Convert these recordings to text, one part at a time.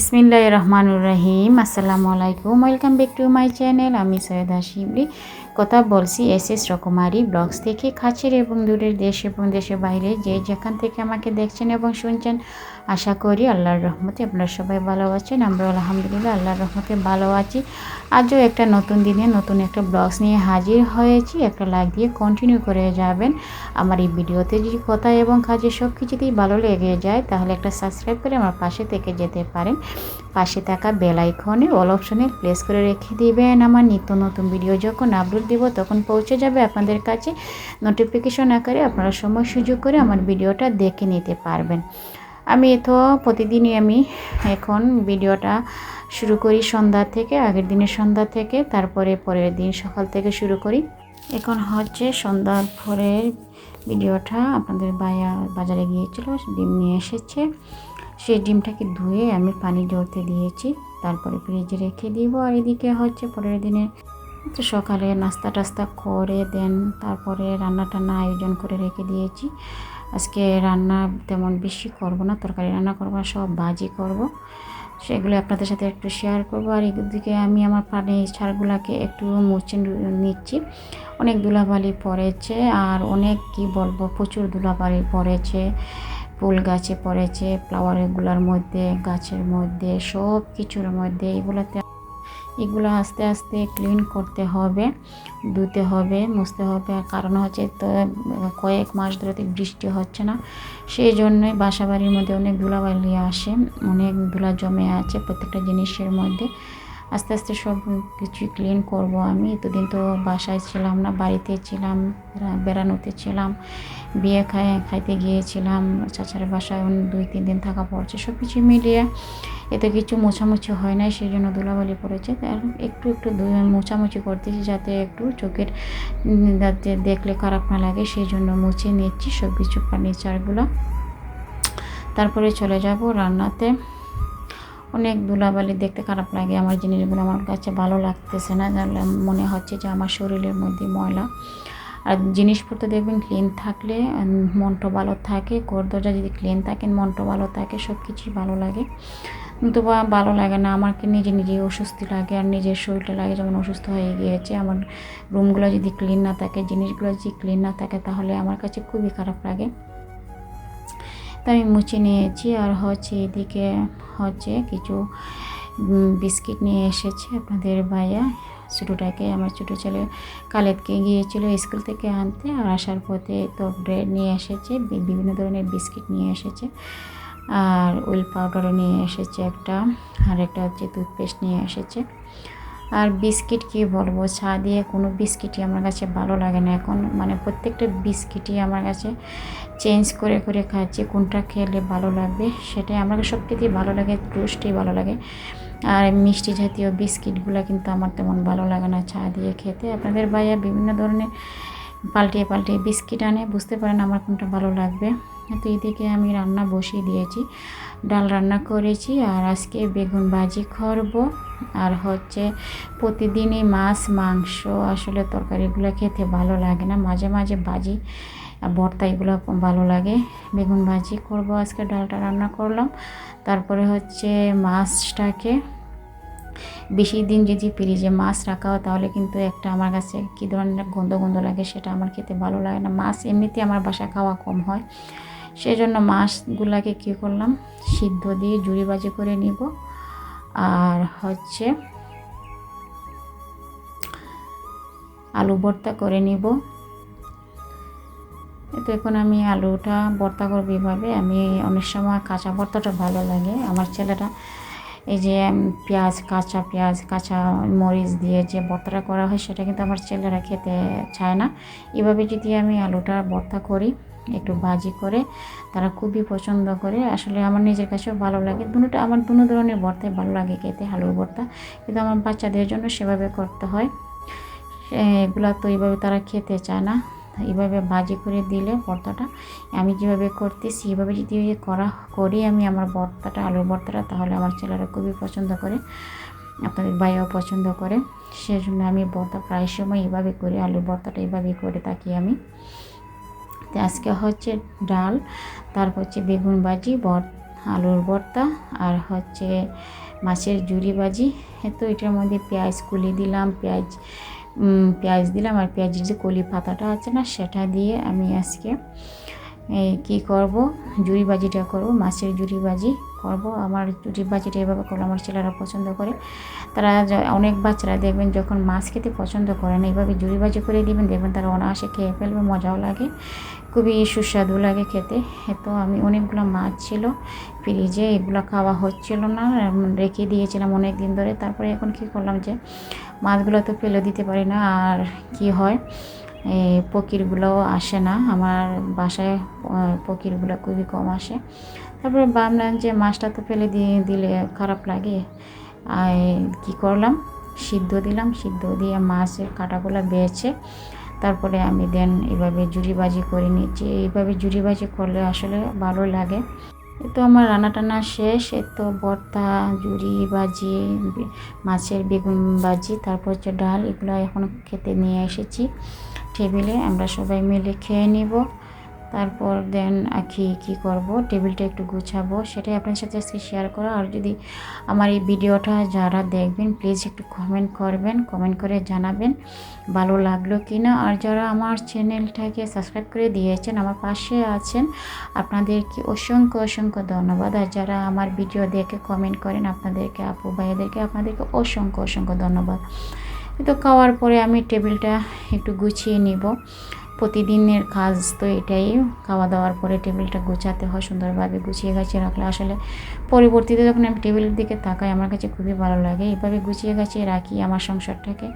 বিসমিল্লাহির রহমানির রহিম। আসসালামু আলাইকুম, welcome back to my channel. আমি সৈয়দা শিবলি কথা বলছি এসএস রকমারি ব্লগস থেকে। কাছের এবং দূরের দেশ এবং দেশের বাইরে যে যেখান থেকে আমাকে দেখছেন এবং শুনছেন, আশা করি আল্লাহর রহমতে আপনারা সবাই ভালো আছেন। আমরা আলহামদুলিল্লাহ আল্লাহর রহমতে ভালো আছি। আজও একটা নতুন দিনে নতুন একটা ব্লগস নিয়ে হাজির হয়েছি। একটা লাইক দিয়ে কন্টিনিউ করে যাবেন। আমার এই ভিডিওতে যদি কথা এবং কাজে সব কিছুতেই ভালো লেগে যায় তাহলে একটা সাবস্ক্রাইব করে আমার পাশে থেকে যেতে পারেন। পাশে থাকা বেল আইকনে অল অপশনে প্রেস করে রেখে দিবেন। আমার নিত্য নতুন ভিডিও যখন আপলোড দিব তখন পৌঁছে যাবে আপনাদের কাছে নোটিফিকেশন আকারে। আপনারা সময় সুযোগ করে আমার ভিডিওটা দেখে নিতে পারবেন। আমি তো প্রতিদিনই আমি এখন ভিডিওটা শুরু করি সন্ধ্যা থেকে, আগের দিনের সন্ধ্যা থেকে, তারপরে পরের দিন সকাল থেকে শুরু করি। এখন হচ্ছে সন্ধ্যার পরের ভিডিওটা। আপনাদের ভাইয়া বাজারে গিয়েছিল, ডিম নিয়ে এসেছে। সেই ডিমটাকে ধুয়ে আমি পানি ঝরতে দিয়েছি, তারপরে ফ্রিজে রেখে দিব। আর এদিকে হচ্ছে পরের দিনে তো সকালে নাস্তা টাস্তা করে দেন, তারপরে রান্না টান্না আয়োজন করে রেখে দিয়েছি। আজকে রান্না তেমন বেশি করব না, তরকারি রান্না করবো, সব ভাজি করব, সেগুলো আপনাদের সাথে একটু শেয়ার করব। আর এদিকে আমি আমার পানি ছাড়গুলোকে একটু মুছে নিচ্ছি। অনেক ধুলাবালি পড়েছে, আর অনেক কি বলবো, প্রচুর ধুলাবালি পড়েছে। ফুল গাছে পড়েছে, ফ্লাওয়ারগুলোর মধ্যে, গাছের মধ্যে, সব কিছুর মধ্যে। এগুলো আস্তে আস্তে ক্লিন করতে হবে, ধুতে হবে, মুছতে হবে। কারণ হচ্ছে তো কয়েক মাস ধরে তো বৃষ্টি হচ্ছে না, সেই জন্যই বাসা বাড়ির মধ্যে অনেক ধুলাবালি আসে, অনেক ধুলা জমে আছে প্রত্যেকটা জিনিসের মধ্যে। আস্তে আস্তে সব কিছু ক্লিন করব। আমি এতদিন তো বাসায় ছিলাম না, বাড়িতে ছিলাম, বেড়ানোতে ছিলাম, বিয়ে খাইতে গিয়েছিলাম চাচার বাসায়, 2-3 দিন থাকা পড়ছে। সব কিছু মিলিয়ে এতে কিছু মোছামুছি হয় নাই, সেই জন্য ধুলাবালি পড়েছে। একটু একটু মোছামুছি করতেছি যাতে একটু চোখের যাতে দেখলে খারাপ না লাগে, সেই জন্য মুছে নিচ্ছি সব কিছু ফার্নিচারগুলো। তারপরে চলে যাব রান্নাতে। অনেক ধুলাবালি দেখতে খারাপ লাগে, আমার জিনিসগুলো আমার কাছে ভালো লাগতেছে না, মনে হচ্ছে যে আমার শরীরের মধ্যে ময়লা। আর জিনিসপত্র দেখবেন ক্লিন থাকলে মনটা ভালো থাকে, ঘর দরজা যদি ক্লিন থাকে মনটা ভালো থাকে, সব কিছুই ভালো লাগে। কিন্তু ভালো লাগে না, আমাকে নিজে অস্বস্তি লাগে, আর নিজের শরীরটা লাগে যেমন অসুস্থ হয়ে গিয়েছে। আমার রুমগুলো যদি ক্লিন না থাকে, জিনিসগুলো যদি ক্লিন না থাকে, তাহলে আমার কাছে খুবই খারাপ লাগে। তাই আমি মুছে নিয়েছি। আর হচ্ছে এদিকে হচ্ছে কিছু বিস্কিট নিয়ে এসেছে আপনাদের ভাইয়া ছোটোটাকে। আমার ছোটো ছেলে কালেদকে গিয়েছিল স্কুল থেকে আনতে, আর আসার পথে তো ব্রেড নিয়ে এসেছে, বিভিন্ন ধরনের বিস্কিট নিয়ে এসেছে, আর ওয়েল পাউডারও নিয়ে এসেছে একটা, আর একটা হচ্ছে টুথপেস্ট নিয়ে এসেছে। আর বিস্কিট কি বলবো, চা দিয়ে কোনো বিস্কিটই আমার কাছে ভালো লাগে না এখন, মানে প্রত্যেকটা বিস্কিটই আমার কাছে চেঞ্জ করে করে খাচ্ছি, কোনটা খেলে ভালো লাগবে সেটাই আমার সবথেকে ভালো লাগে। টোস্টই ভালো লাগে, আর মিষ্টি জাতীয় বিস্কিটগুলো কিন্তু আমার তেমন ভালো লাগে না চা দিয়ে খেতে। আপনাদের ভাইয়া বিভিন্ন ধরনের পাল্টিয়ে বিস্কিট আনে, বুঝতে পারেন আমার কোনটা ভালো লাগবে। তো এদিকে আমি রান্না বসিয়ে দিয়েছি, ডাল রান্না করেছি, আর আজকে বেগুন ভাজি করব। আর হচ্ছে প্রতিদিনই মাছ মাংস আসলে তরকারিগুলো খেতে ভালো লাগে না, মাঝে মাঝে ভাজি ভর্তা এগুলো ভালো লাগে। বেগুন ভাজি করব আজকে, ডালটা রান্না করলাম। তারপরে হচ্ছে মাছটাকে বেশি দিন যদি ফ্রিজে মাছ রাখা হয় তাহলে কিন্তু একটা আমার কাছে কী ধরনের গন্ধ লাগে, সেটা আমার খেতে ভালো লাগে না। মাছ এমনিতে আমার বাসা খাওয়া কম হয়, সেই জন্য মাছগুলাকে কী করলাম, সিদ্ধ দিয়ে জুড়ি ভাজি করে নিব। আর হচ্ছে আলু ভর্তা করে নিব। তো এখন আমি আলুটা ভর্তা করবো এভাবে। আমি অনেক সময় কাঁচা ভর্তাটা ভালো লাগে, আমার ছেলেরা এই যে কাঁচা পেঁয়াজ কাঁচা মরিচ দিয়ে যে ভর্তাটা করা হয় সেটা কিন্তু আমার ছেলেরা খেতে চায় না। এভাবে যদি আমি আলুটা ভর্তা করি একটু ভাজি করে, তারা খুবই পছন্দ করে। আসলে আমার নিজের কাছেও ভালো লাগে, আমার দুটো ধরনের ভর্তাই ভালো লাগে খেতে, আলুর ভর্তা, কিন্তু আমার বাচ্চাদের জন্য সেভাবে করতে হয়। এগুলো তো এইভাবে তারা খেতে চায় না, এইভাবে ভাজি করে দিলে ভর্তাটা আমি যেভাবে করতেছি এইভাবে যদি করি আমি আমার ভর্তাটা, আলুর ভর্তাটা, তাহলে আমার ছেলেরা খুবই পছন্দ করে, আপনাদের ভাইয়াও পছন্দ করে। সেজন্য আমি ভর্তা প্রায় সময় এইভাবে করি, আলুর ভর্তাটা এইভাবেই করে থাকি আমি। তো আজকে হচ্ছে ডাল, তারপর হচ্ছে বেগুন ভাজি, আলুর ভর্তা আর হচ্ছে মাছের ঝুরি ভাজি। তো এটার মধ্যে পেঁয়াজ কুলি দিলাম, পেঁয়াজ দিলাম আর পেঁয়াজের যে কলি পাতাটা আছে না সেটা দিয়ে আমি আজকে কি করব, ঝুরি ভাজিটা করব, মাছের ঝুরি ভাজি করব। আমার ঝুরি ভাজিটা এভাবে করলে আমার ছেলেরা পছন্দ করে। তারা অনেক বাচ্চারা দেখবেন যখন মাছ খেতে পছন্দ করে না, এইভাবে ঝুরি ভাজি করে দিবেন, দেখবেন তারা অনায়াসে খেয়ে ফেলবে, মজাও লাগে, খুবই সুস্বাদু লাগে খেতে। তো আমি অনেকগুলো মাছ ছিল ফ্রিজে, এগুলো খাওয়া হচ্ছিল না, রেখে দিয়েছিলাম অনেক দিন ধরে। তারপরে এখন কি করলাম যে মাছগুলো তো ফেলে দিতে পারি না, আর কি হয় পকিরগুলোও আসে না আমার বাসায়, পকিরগুলো খুবই কম আসে। তারপরে ভাবলাম যে মাছটা তো ফেলে দিলে খারাপ লাগে, আর কী করলাম, সিদ্ধ দিলাম, সিদ্ধ দিয়ে মাছের কাঁটাগুলো বেছে তারপরে আমি এভাবে ঝুরি ভাজি করে নিচ্ছি। এইভাবে ঝুরি ভাজি করলে আসলে ভালো লাগে। তো আমার রান্না টান্না শেষ। তো ভর্তা, ঝুরি ভাজি, মাছের বেগুন ভাজি, তারপর হচ্ছে ডাল, এগুলো এখন খেতে নিয়ে এসেছি টেবিলে, আমরা সবাই মিলে খেয়ে নিব। তারপর কী করব, টেবিলটা একটু গুছাবো, সেটাই আপনার সাথে আজকে শেয়ার করা। আর যদি আমার এই ভিডিওটা যারা দেখবেন প্লিজ একটু কমেন্ট করবেন, কমেন্ট করে জানাবেন ভালো লাগলো কি না। আর যারা আমার চ্যানেলটাকে সাবস্ক্রাইব করে দিয়েছেন, আমার পাশে আছেন, আপনাদেরকে অসংখ্য অসংখ্য ধন্যবাদ। আর যারা আমার ভিডিও দেখে কমেন্ট করেন, আপনাদেরকে, আপু ভাইয়াদেরকে, আপনাদেরকে অসংখ্য অসংখ্য ধন্যবাদ। তো খাওয়ার পরে আমি টেবিলটা একটু গুছিয়ে নিব, প্রতিদিনের কাজ তো এটাই, খাওয়া দাওয়ার পরে টেবিলটা গুছাতে হয়, সুন্দরভাবে গুছিয়ে গাছিয়ে রাখলে আসলে পরবর্তীতে যখন আমি টেবিলের দিকে তাকাই আমার কাছে খুবই ভালো লাগে। এইভাবে গুছিয়ে গাছিয়ে রাখি আমার সংসারটাকে,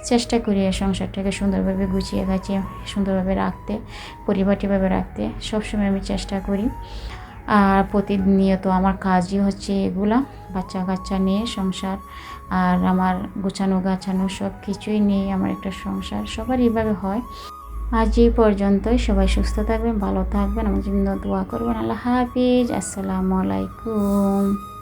চেষ্টা করি এই সংসারটাকে সুন্দরভাবে গুছিয়ে গাছিয়ে সুন্দরভাবে রাখতে, পরিপাটিভাবে রাখতে সবসময় আমি চেষ্টা করি। আর প্রতিনিয়ত আমার কাজই হচ্ছে এগুলা, বাচ্চা কাচ্চা নিয়ে সংসার, আর আমার গোছানো গাছানো সব কিছুই নিয়ে আমার একটা সংসার, সবার এইভাবে হয়। আজ এই পর্যন্তই, সবাই সুস্থ থাকবেন, ভালো থাকবেন, আমার জন্য দোয়া করবেন। আল্লাহ হাফিজ, আসসালামু আলাইকুম।